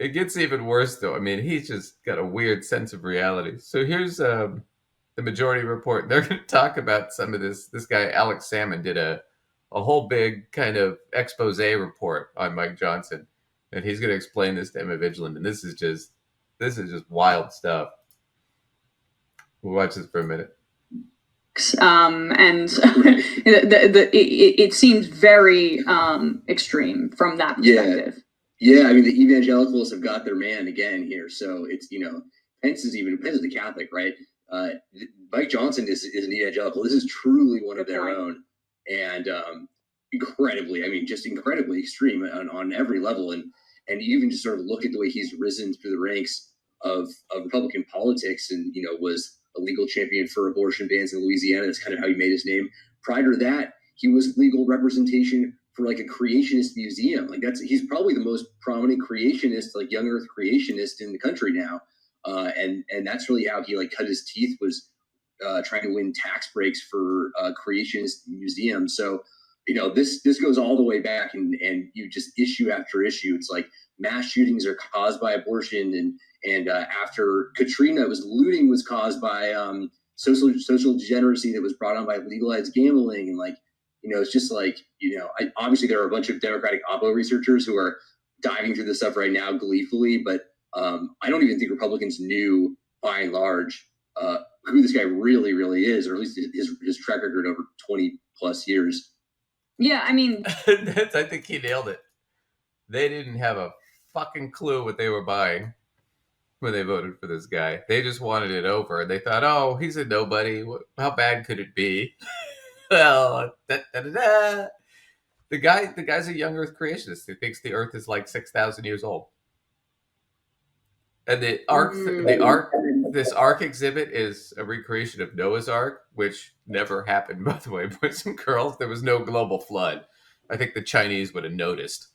It gets even worse, though. I mean, he's just got a weird sense of reality. So here's the Majority Report. They're going to talk about some of this. This guy, Alex Salmon, did a whole big kind of expose report on Mike Johnson. And he's going to explain this to Emma Vigilant. And this is just wild stuff. We'll watch this for a minute. And it seems very extreme from that perspective. Yeah, I mean, the evangelicals have got their man again here. So it's, Pence is a Catholic, right? Mike Johnson is an evangelical. This is truly one of their own. And just incredibly extreme on every level. And you even just sort of look at the way he's risen through the ranks of Republican politics and, was a legal champion for abortion bans in Louisiana. That's kind of how he made his name. Prior to that, he was legal representation for like a creationist museum. Like he's probably the most prominent creationist, like young earth creationist in the country now. And that's really how he like cut his teeth, was trying to win tax breaks for creationist museums. So, this goes all the way back, and you just issue after issue. It's like mass shootings are caused by abortion, and after Katrina, looting was caused by social degeneracy that was brought on by legalized gambling, and it's just obviously there are a bunch of Democratic Oppo researchers who are diving through this stuff right now gleefully, but I don't even think Republicans knew by and large who this guy really, really is, or at least his track record over 20 plus years. Yeah, I mean, I think he nailed it. They didn't have a fucking clue what they were buying when they voted for this guy. They just wanted it over. They thought, oh, he's a nobody. How bad could it be? Well, the guy's a young Earth creationist. He thinks the Earth is like 6,000 years old. And this Ark exhibit is a recreation of Noah's Ark, which never happened, by the way, boys and girls. There was no global flood. I think the Chinese would have noticed.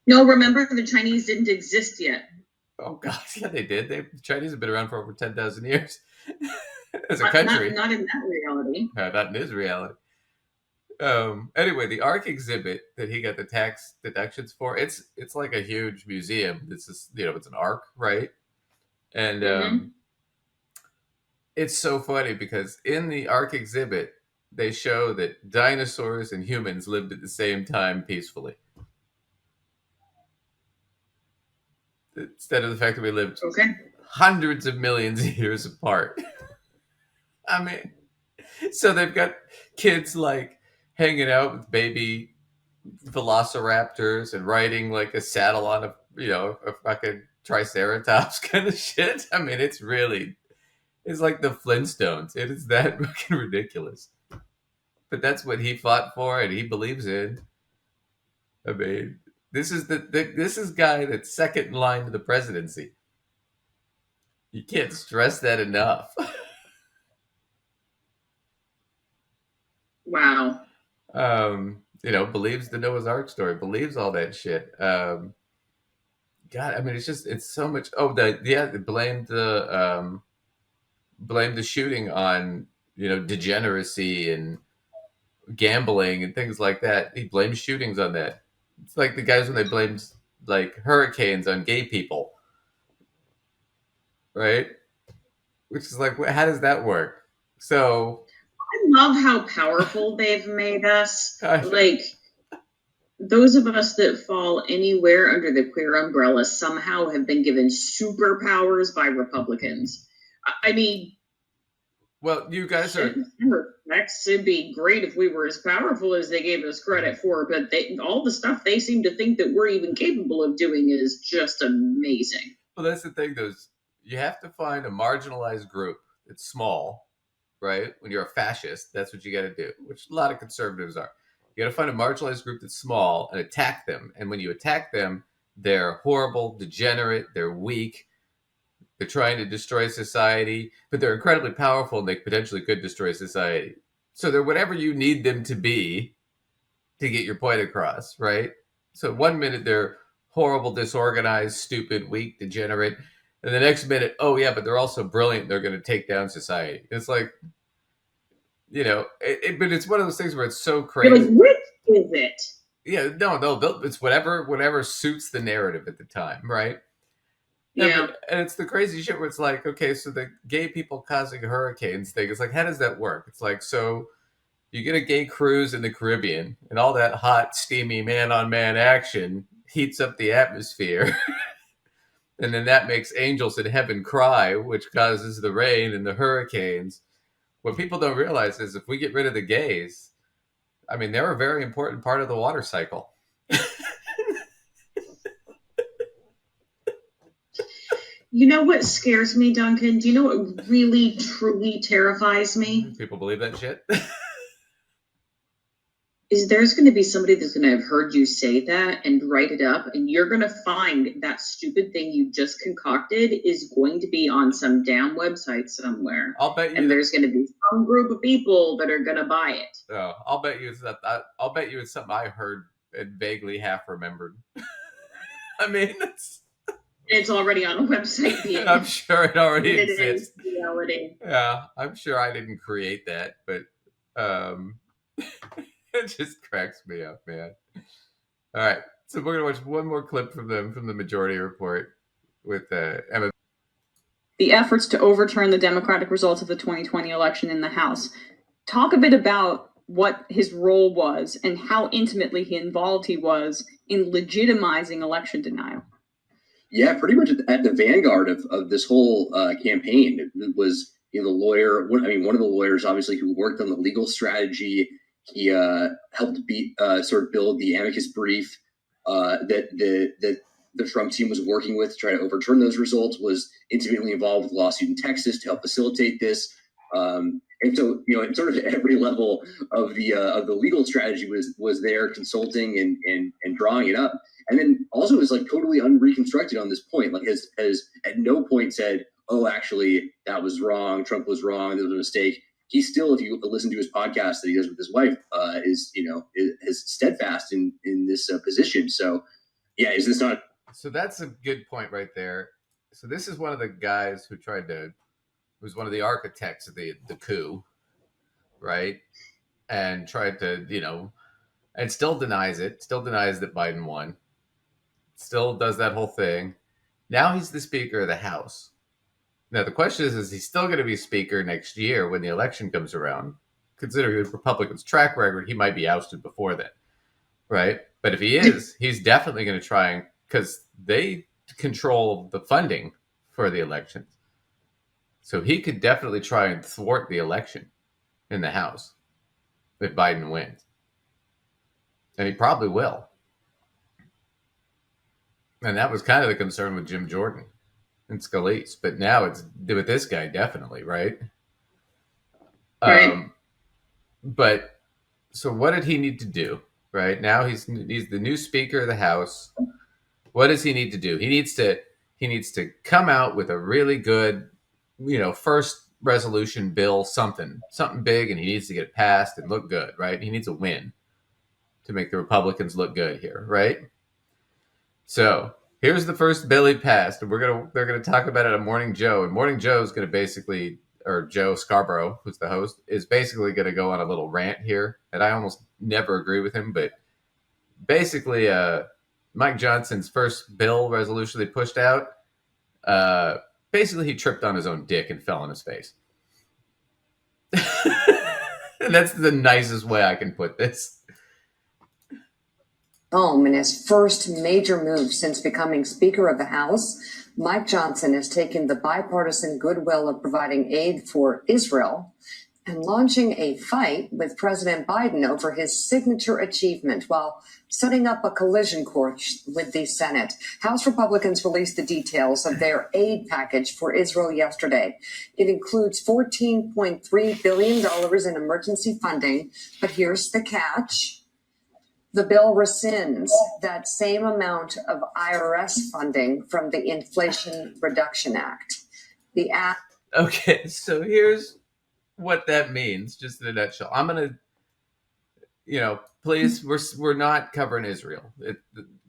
No, remember, the Chinese didn't exist yet. Oh, God, yeah, they did. The Chinese have been around for over 10,000 years as a country. Not in that reality. Not in his reality. Anyway, the Ark exhibit that he got the tax deductions for, it's like a huge museum. It's an Ark, right? And it's so funny because in the Ark exhibit, they show that dinosaurs and humans lived at the same time peacefully. Instead of the fact that we lived hundreds of millions of years apart. I mean, so they've got kids like hanging out with baby velociraptors and riding like a saddle on a fucking triceratops kind of shit. I mean, it's like the Flintstones. It is that fucking ridiculous. But that's what he fought for and he believes in. I mean, this is guy that's second in line to the presidency. You can't stress that enough. Wow. Believes the Noah's Ark story, believes all that shit. God, I mean, it's so much. Oh, they blamed the shooting on, degeneracy and gambling and things like that. He blames shootings on that. It's like the guys when they blamed like hurricanes on gay people, right? Which is like, how does that work? So I love how powerful they've made us. Like, those of us that fall anywhere under the queer umbrella somehow have been given superpowers by Republicans. I mean, well, you guys are. It'd be great if we were as powerful as they gave us credit for, but all the stuff they seem to think that we're even capable of doing is just amazing. Well, that's the thing, though. You have to find a marginalized group that's small, right? When you're a fascist, that's what you got to do, which a lot of conservatives are. You got to find a marginalized group that's small and attack them. And when you attack them, they're horrible, degenerate, they're weak, they're trying to destroy society, but they're incredibly powerful and they potentially could destroy society. So they're whatever you need them to be to get your point across, right? So 1 minute they're horrible, disorganized, stupid, weak, degenerate. And the next minute, oh yeah, but they're also brilliant. They're going to take down society. It's like, but it's one of those things where it's so crazy. You're like, which is it? Yeah, no, it's whatever suits the narrative at the time, right? Yeah. And it's the crazy shit where it's like, okay, so the gay people causing hurricanes thing, it's like, how does that work? It's like, so you get a gay cruise in the Caribbean, and all that hot, steamy man on man action heats up the atmosphere. And then that makes angels in heaven cry, which causes the rain and the hurricanes. What people don't realize is if we get rid of the gays, I mean, they're a very important part of the water cycle. You know what scares me, Duncan? Do you know what really, truly terrifies me? People believe that shit. Is there's going to be somebody that's going to have heard you say that and write it up, and you're going to find that stupid thing you just concocted is going to be on some damn website somewhere. I'll bet you. And there's going to be some group of people that are going to buy it. Oh, I'll bet you it's that. I'll bet you it's something I heard and vaguely half remembered. I mean, it's already on a website. I'm sure it already it exists. Is reality. Yeah, I'm sure I didn't create that, but it just cracks me up, man. All right, so we're gonna watch one more clip from the Majority Report with Emma. The efforts to overturn the Democratic results of the 2020 election in the House. Talk a bit about what his role was and how intimately involved he was in legitimizing election denial. Yeah, pretty much at the vanguard of this whole campaign. It was the lawyer. One of the lawyers, obviously, who worked on the legal strategy. He helped sort of build the amicus brief that the Trump team was working with to try to overturn those results. Was intimately involved with a lawsuit in Texas to help facilitate this. And so, at sort of every level of the legal strategy was there consulting and drawing it up. And then also is like totally unreconstructed on this point. Like has at no point said, "Oh, actually, that was wrong. Trump was wrong. There was a mistake." He still, if you listen to his podcast that he does with his wife, is steadfast in this position. So, yeah, is this not? So that's a good point right there. So this is one of the guys who was one of the architects of the coup, right? And tried to, and still denies it. Still denies that Biden won. Still does that whole thing. Now he's the Speaker of the House. Now the question is he still going to be Speaker next year when the election comes around? Considering the Republicans' track record, he might be ousted before then, right? But if he is, he's definitely going to try because they control the funding for the elections. So he could definitely try and thwart the election in the House if Biden wins. And he probably will. And that was kind of the concern with Jim Jordan and Scalise. But now it's with this guy, definitely, right? Right. But so what did he need to do? Right now he's the new Speaker of the House. What does he need to do? He needs to come out with a really good, first resolution bill, something big, and he needs to get it passed and look good, right? He needs a win to make the Republicans look good here, right? So here's the first bill he passed, and they're gonna talk about it on Morning Joe, and Morning Joe is gonna basically, or Joe Scarborough, who's the host, is basically gonna go on a little rant here, and I almost never agree with him, but basically, Mike Johnson's first bill resolution they pushed out, basically he tripped on his own dick and fell on his face. That's the nicest way I can put this. Home in his first major move since becoming Speaker of the House, Mike Johnson has taken the bipartisan goodwill of providing aid for Israel and launching a fight with President Biden over his signature achievement while setting up a collision course with the Senate. House Republicans released the details of their aid package for Israel yesterday. It includes $14.3 billion in emergency funding, but here's the catch. The bill rescinds that same amount of IRS funding from the Inflation Reduction Act. Okay, so here's what that means, just in a nutshell. I'm gonna, please, we're not covering Israel.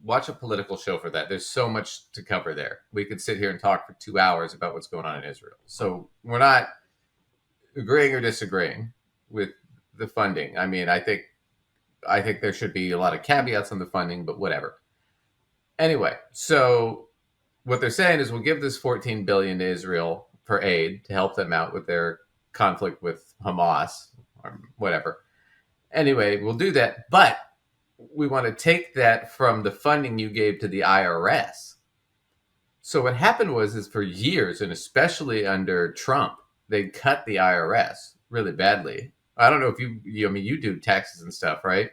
Watch a political show for that. There's so much to cover there. We could sit here and talk for 2 hours about what's going on in Israel. So we're not agreeing or disagreeing with the funding. I mean, I think I think there should be a lot of caveats on the funding, but whatever. Anyway, so what they're saying is we'll give this $14 billion to Israel for aid to help them out with their conflict with Hamas or whatever. Anyway, we'll do that, but we want to take that from the funding you gave to the IRS. So what happened is for years, and especially under Trump, they cut the IRS really badly. I don't know if you do taxes and stuff, right?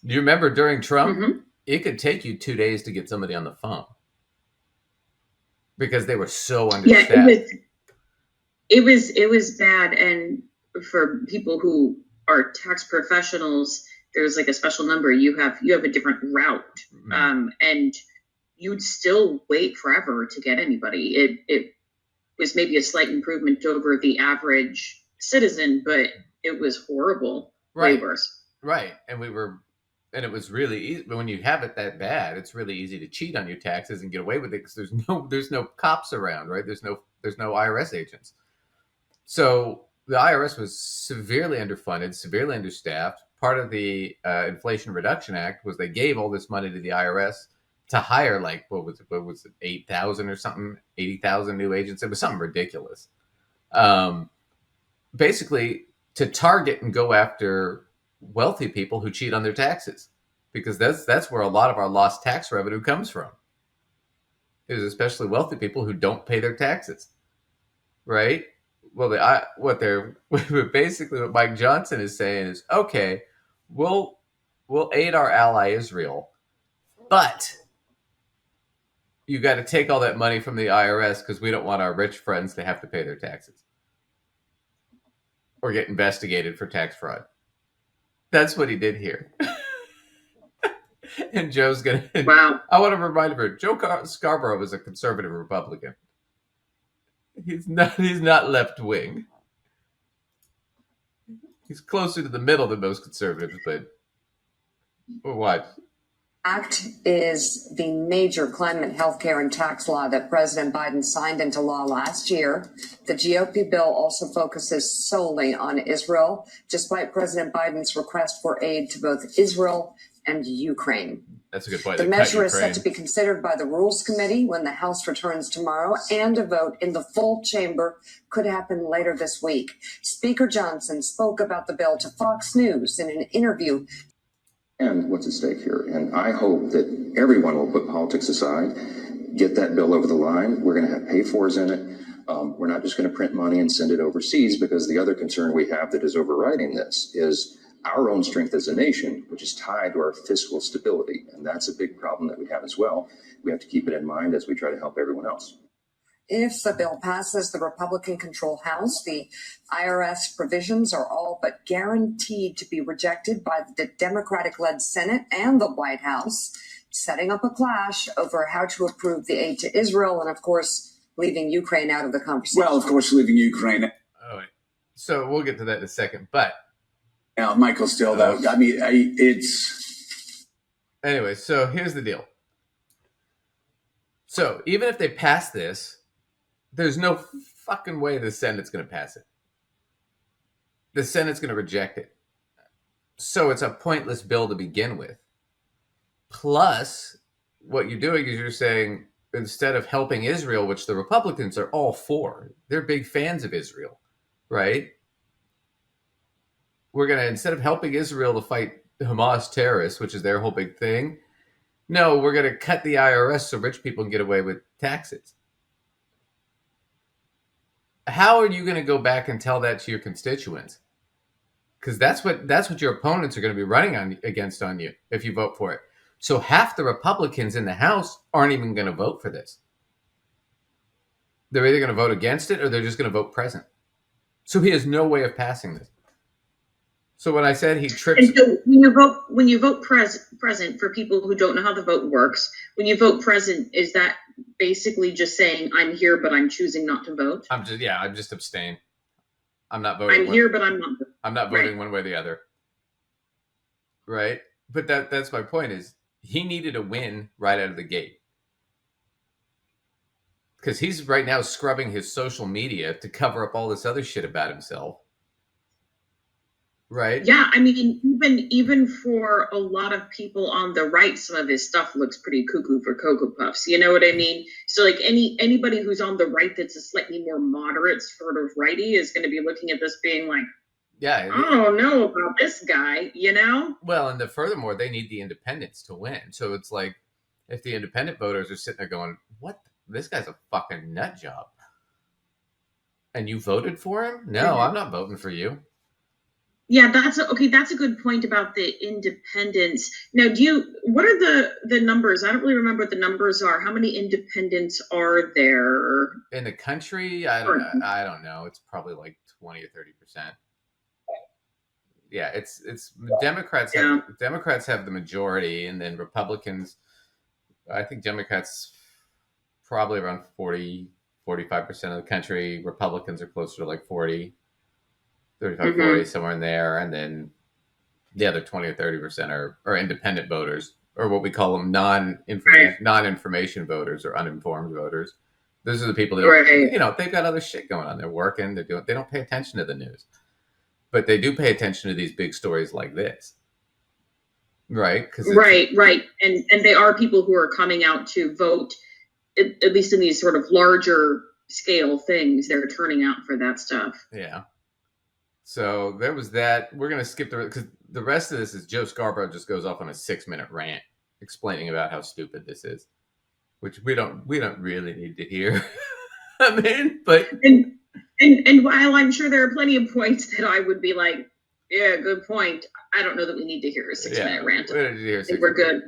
Do you remember during Trump, it could take you 2 days to get somebody on the phone because they were so understaffed. Yeah, it was bad. And for people who are tax professionals, there's like a special number. You have a different route, and you'd still wait forever to get anybody. It was maybe a slight improvement over the average citizen, but it was horrible. Right. Way worse. Right. And it was really easy. But when you have it that bad, it's really easy to cheat on your taxes and get away with it because there's no cops around, right? There's no IRS agents. So the IRS was severely underfunded, severely understaffed. Part of the Inflation Reduction Act was they gave all this money to the IRS to hire what was it 8,000 or something, 80,000 new agents. It was something ridiculous. Basically to target and go after wealthy people who cheat on their taxes, because that's where a lot of our lost tax revenue comes from. Is especially wealthy people who don't pay their taxes, right? Well, what Mike Johnson is saying is, okay, we'll aid our ally Israel, but you got to take all that money from the IRS because we don't want our rich friends to have to pay their taxes or get investigated for tax fraud. That's what he did here. And Joe's going to... Wow. I want to remind everyone, Joe Scarborough was a conservative Republican. He's not left wing. He's closer to the middle than most conservatives, but what? Act is the major climate, healthcare, and tax law that President Biden signed into law last year. The GOP bill also focuses solely on Israel, despite President Biden's request for aid to both Israel and Ukraine. That's a good point. The measure is set to be considered by the Rules Committee when the House returns tomorrow, and a vote in the full chamber could happen later this week. Speaker Johnson spoke about the bill to Fox News in an interview. And what's at stake here. And I hope that everyone will put politics aside, get that bill over the line. We're going to have pay-fors in it. We're not just going to print money and send it overseas, because the other concern we have that is overriding this is our own strength as a nation, which is tied to our fiscal stability. And that's a big problem that we have as well. We have to keep it in mind as we try to help everyone else. If the bill passes the Republican-controlled House, the IRS provisions are all but guaranteed to be rejected by the Democratic-led Senate and the White House, setting up a clash over how to approve the aid to Israel and, of course, leaving Ukraine out of the conversation. Well, of course, leaving Ukraine. All right. So we'll get to that in a second. But now, Michael, still, though, I mean, it's... Anyway, so here's the deal. So even if they pass this, there's no fucking way the Senate's going to pass it. The Senate's going to reject it. So it's a pointless bill to begin with. Plus, what you're doing is you're saying, instead of helping Israel, which the Republicans are all for, they're big fans of Israel, right? We're going to, instead of helping Israel to fight Hamas terrorists, which is their whole big thing, no, we're going to cut the IRS so rich people can get away with taxes. How are you going to go back and tell that to your constituents? Because that's what your opponents are going to be running against you if you vote for it. So half the Republicans in the House aren't even going to vote for this. They're either going to vote against it or they're just going to vote present. So he has no way of passing this. So when I said he trips... And so when you vote present, for people who don't know how the vote works, when you vote present, is that basically just saying I'm here, but I'm choosing not to vote? I'm just abstain. I'm not voting. I'm here, but I'm not. I'm not voting one way or the other. Right? But that's my point is he needed a win right out of the gate. Because he's right now scrubbing his social media to cover up all this other shit about himself. right? Yeah, I mean, even for a lot of people on the right, some of his stuff looks pretty cuckoo for Cocoa Puffs. You know what I mean? So like anybody who's on the right that's a slightly more moderate sort of righty is going to be looking at this being like, Yeah. I don't know about this guy, you know? Well, and furthermore, they need the independents to win. So it's like if the independent voters are sitting there going, "What? This guy's a fucking nut job," and you voted for him? No, I'm not voting for you. Yeah, that's a good point about the independents. Now, what are the numbers? I don't really remember what the numbers are. How many independents are there in the country? I don't know. It's probably like 20 or 30%. Yeah, it's Democrats have the majority, and then Republicans, I think Democrats probably around 40-45% of the country. Republicans are closer to like 40, 35, 40, somewhere in there. And then the other 20 or 30% are independent voters, or what we call them non-information voters or uninformed voters. Those are the people that they've got other shit going on. They're working, they don't pay attention to the news. But they do pay attention to these big stories like this. Right? Right. And they are people who are coming out to vote, at least in these sort of larger scale things. They're turning out for that stuff. Yeah. So there was that. We're going to skip because the rest of this is Joe Scarborough just goes off on a 6-minute rant explaining about how stupid this is, which we don't really need to hear. I mean, but and while I'm sure there are plenty of points that I would be like, yeah, good point, I don't know that we need to hear a 6-minute rant. I think we're good.